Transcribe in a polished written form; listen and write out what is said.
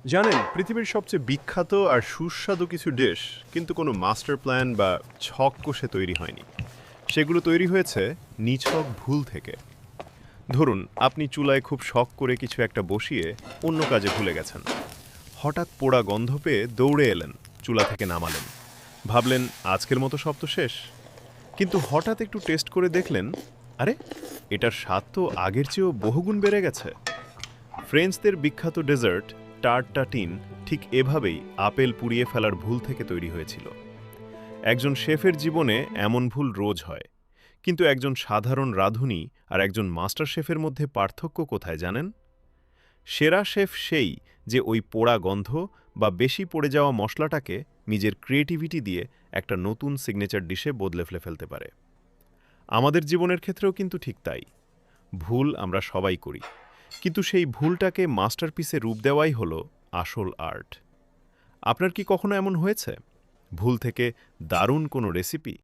জানেন, পৃথিবীর সবচেয়ে বিখ্যাত আর সুস্বাদু কিছু ডিশ কিন্তু কোনো মাস্টার প্ল্যান বা ছক কষে তৈরি হয়নি। সেগুলো তৈরি হয়েছে নিছক ভুল থেকে। ধরুন, আপনি চুলায় খুব শখ করে কিছু একটা বসিয়ে অন্য কাজে ভুলে গেছেন। হঠাৎ পোড়া গন্ধ পেয়ে দৌড়ে এলেন, চুলা থেকে নামালেন, ভাবলেন আজকের মতো সব তো শেষ। কিন্তু হঠাৎ একটু টেস্ট করে দেখলেন, আরে, এটার স্বাদ তো আগের চেয়েও বহুগুণ বেড়ে গেছে। ফ্রেঞ্চদের বিখ্যাত ডেজার্ট টার্ট টাটিন ঠিক এভাবেই আপেল পুড়িয়ে ফেলার ভুল থেকে তৈরি হয়েছিল। একজন শেফের জীবনে এমন ভুল রোজ হয়, কিন্তু একজন সাধারণ রাঁধুনি আর একজন মাস্টার শেফের মধ্যে পার্থক্য কোথায় জানেন? সেরা শেফ সেই যে ওই পোড়া গন্ধ বা বেশি পড়ে যাওয়া মশলাটাকে নিজের ক্রিয়েটিভিটি দিয়ে একটা নতুন সিগনেচার ডিশে বদলে ফেলতে পারে। আমাদের জীবনের ক্ষেত্রেও কিন্তু ঠিক তাই। ভুল আমরা সবাই করি, কিন্তু সেই ভুলটাকে মাস্টারপিসে রূপ দেওয়াই হলো আসল আর্ট। আপনার কি কখনো এমন হয়েছে? ভুল থেকে দারুণ কোনো রেসিপি